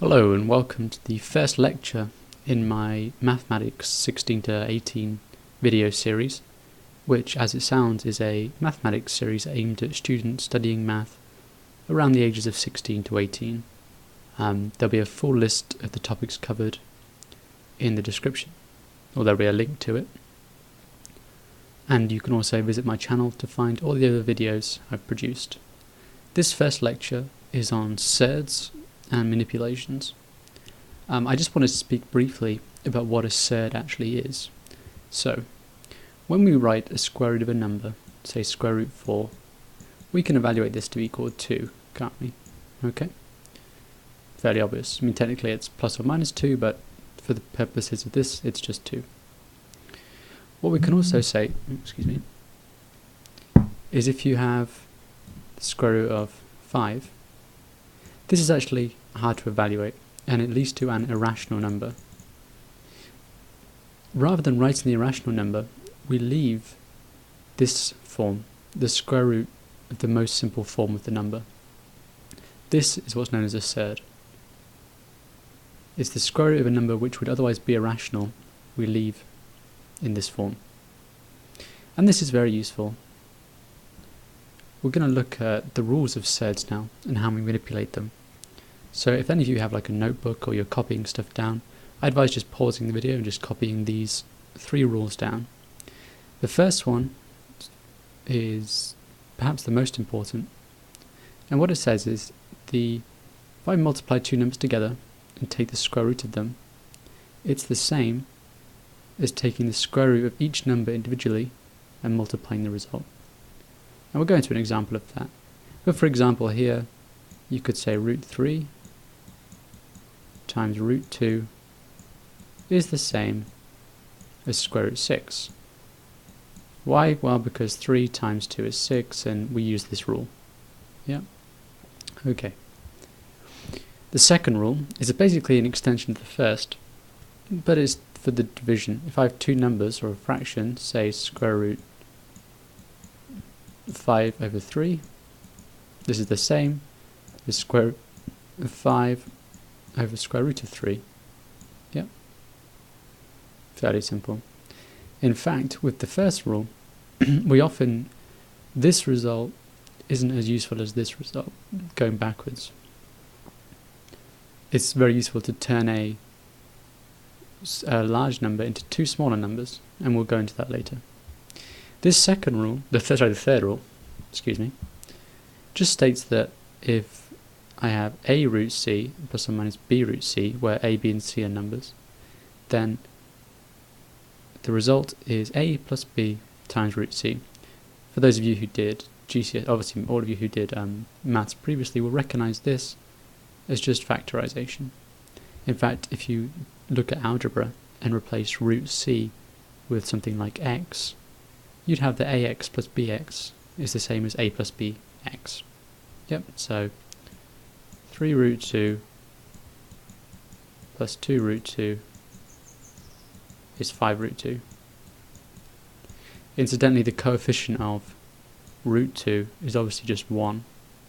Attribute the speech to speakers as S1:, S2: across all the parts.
S1: Hello and welcome to the first lecture in my Mathematics 16 to 18 video series, which as it sounds is a mathematics series aimed at students studying math around the ages of 16 to 18. There'll be a full list of the topics covered in the description, or there'll be a link to it. And you can also visit my channel to find all the other videos I've produced. This first lecture is on surds and manipulations. I just want to speak briefly about what a surd actually is. So, when we write a square root of a number, say square root 4, we can evaluate this to be equal to 2, can't we? Okay? Fairly obvious. I mean, technically it's plus or minus 2, but for the purposes of this, it's just 2. What we can also say, is if you have the square root of 5, this is actually hard to evaluate, and it leads to an irrational number. Rather than writing the irrational number, we leave this form, the square root of the most simple form of the number. This is what's known as a surd. It's the square root of a number which would otherwise be irrational, we leave in this form. And this is very useful. We're going to look at the rules of surds now and how we manipulate them. So if any of you have like a notebook or you're copying stuff down, I advise just pausing the video and just copying these 3 rules down. The first one is perhaps the most important, and what it says is if I multiply 2 numbers together and take the square root of them, it's the same as taking the square root of each number individually and multiplying the result. And we'll go into an example of that. But for example here, you could say root 3 times root 2 is the same as square root 6. Why? Well, because 3 times 2 is 6, and we use this rule. Yeah? Okay. The second rule is basically an extension of the first, but it's for the division. If I have 2 numbers or a fraction, say square root 5 over 3, this is the same as square root of 5 over square root of 3. Yep. Fairly simple. In fact, with the first rule, this result isn't as useful as this result, going backwards. It's very useful to turn a large number into 2 smaller numbers, and we'll go into that later. This second rule, the third rule, just states that if I have a root c plus or minus b root c, where a, b and c are numbers, then the result is a plus b times root c. For those of you who did GCSE, obviously all of you who did maths previously will recognize this as just factorization. In fact, if you look at algebra and replace root c with something like x, you'd have that ax plus bx is the same as a plus bx. Yep, so 3 root 2 plus 2 root 2 is 5 root 2. Incidentally, the coefficient of root 2 is obviously just 1.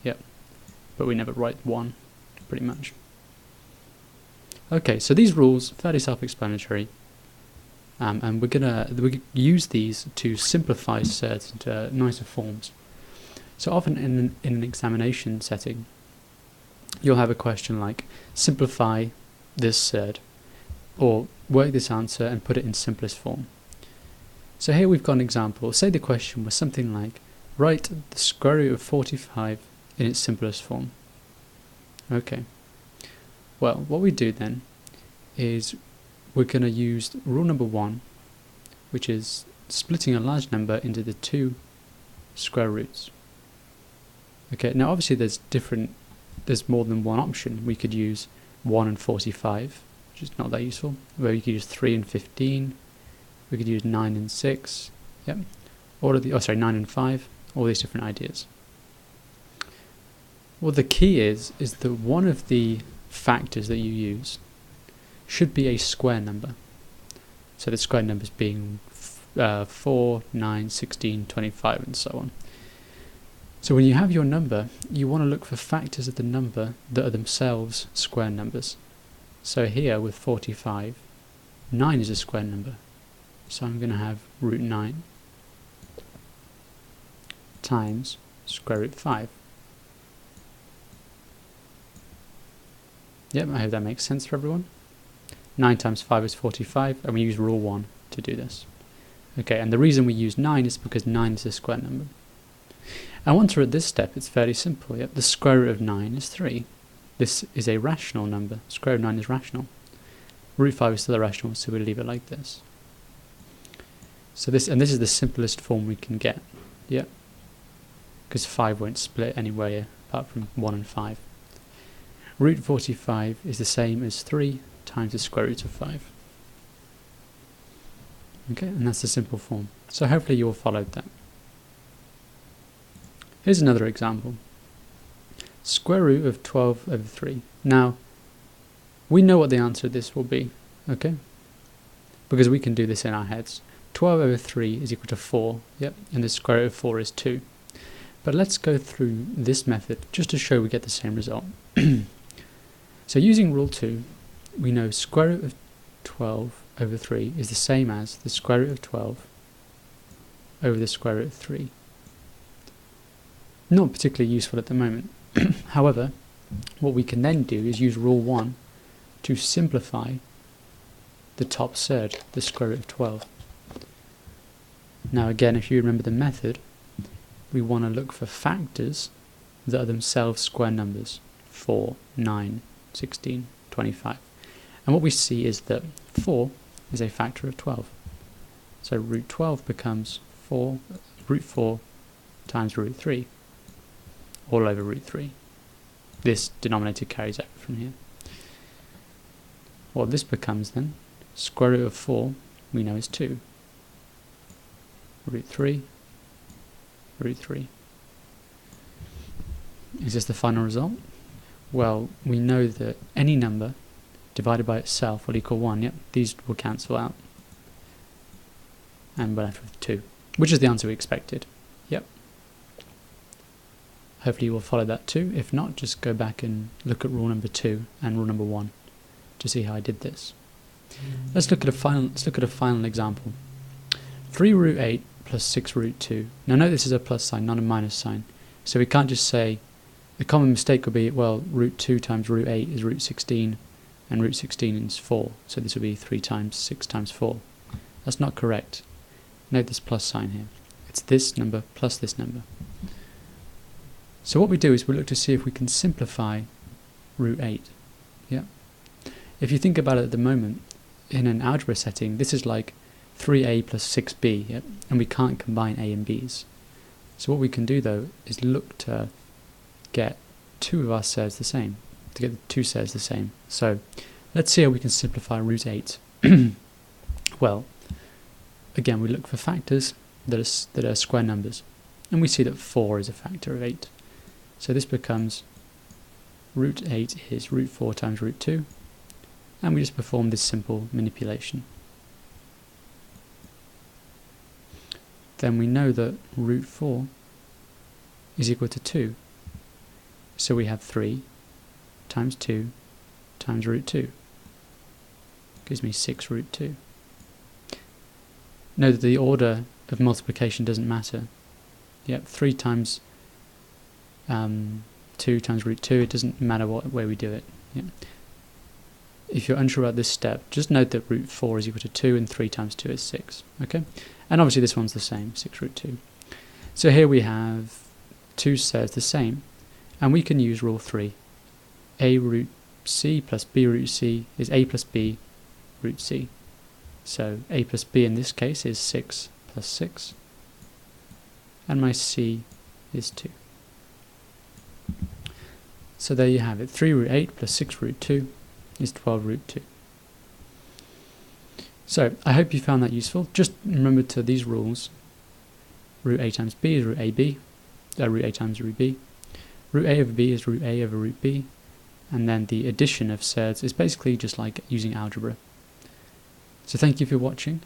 S1: Yep, but we never write 1, pretty much. Okay, so these rules are fairly self-explanatory, and we use these to simplify surds into nicer forms. So often in an examination setting, you'll have a question like, simplify this surd, or work this answer and put it in simplest form. So here we've got an example. Say the question was something like, write the square root of 45 in its simplest form. Okay. Well, what we do then is we're going to use rule number 1, which is splitting a large number into the 2 square roots. Okay, now obviously there's more than one option. We could use 1 and 45, which is not that useful. Where we could use 3 and 15. We could use 9 and 6. Yep. 9 and 5. All these different ideas. Well, the key is that one of the factors that you use should be a square number. So the square numbers being 4, 9, 16, 25, and so on. So when you have your number, you want to look for factors of the number that are themselves square numbers. So here with 45, 9 is a square number. So I'm going to have root 9 times square root 5. Yep, I hope that makes sense for everyone. 9 times 5 is 45, and we use rule 1 to do this. Okay, and the reason we use 9 is because 9 is a square number. And once we're at this step, it's fairly simple. Yep, the square root of 9 is 3. This is a rational number. Square root of 9 is rational. Root 5 is still irrational, so we leave it like this. So this is the simplest form we can get. Yep, because 5 won't split anywhere apart from 1 and 5. Root 45 is the same as 3 times the square root of 5. Okay, and that's the simple form. So hopefully you all followed that. Here's another example. Square root of 12 over 3. Now, we know what the answer to this will be, okay? Because we can do this in our heads. 12 over 3 is equal to 4, yep, and the square root of 4 is 2. But let's go through this method just to show we get the same result. So using rule 2, we know square root of 12 over 3 is the same as the square root of 12 over the square root of 3. Not particularly useful at the moment. However, what we can then do is use rule 1 to simplify the top surd, the square root of 12. Now again, if you remember the method, we want to look for factors that are themselves square numbers. 4, 9, 16, 25. And what we see is that 4 is a factor of 12. So root 12 becomes root 4 times root 3, all over root 3. This denominator carries over from here. What this becomes then, square root of 4, we know is 2. Root 3, root 3. Is this the final result? Well, we know that any number divided by itself will equal 1. Yep, these will cancel out. And we're left with 2, which is the answer we expected. Yep. Hopefully you will follow that too. If not, just go back and look at rule number 2 and rule number 1 to see how I did this. Let's look at a final example. 3 root 8 plus 6 root 2. Now note this is a plus sign, not a minus sign. So we can't just say, the common mistake would be, well, root 2 times root 8 is root 16, and root 16 is 4. So this would be 3 times 6 times 4. That's not correct. Note this plus sign here. It's this number plus this number. So what we do is we look to see if we can simplify root 8. Yeah. If you think about it at the moment, in an algebra setting, this is like 3a plus 6b, yeah? And we can't combine a and b's. So what we can do though is look to get two of our surds the same, to get the two surds the same. So let's see how we can simplify root 8. Well, again, we look for factors that are square numbers, and we see that 4 is a factor of 8. So this becomes root 8 is root 4 times root 2, and we just perform this simple manipulation. Then we know that root 4 is equal to 2. So we have 3 times 2 times root 2. Gives me 6 root 2. Note that the order of multiplication doesn't matter. Yep, 3 times 2 times root 2, it doesn't matter what way we do it. Yep. If you're unsure about this step, just note that root 4 is equal to 2 and 3 times 2 is 6. Okay? And obviously this one's the same, 6 root 2. So here we have two surds the same, and we can use rule 3. A root c plus b root c is a plus b root c. So a plus b in this case is 6 plus 6, and my c is 2. So there you have it. 3 root 8 plus 6 root 2 is 12 root 2. So I hope you found that useful. Just remember to these rules. Root a times b is root ab, root a times root b. Root a over b is root a over root b. And then the addition of surds is basically just like using algebra. So thank you for watching,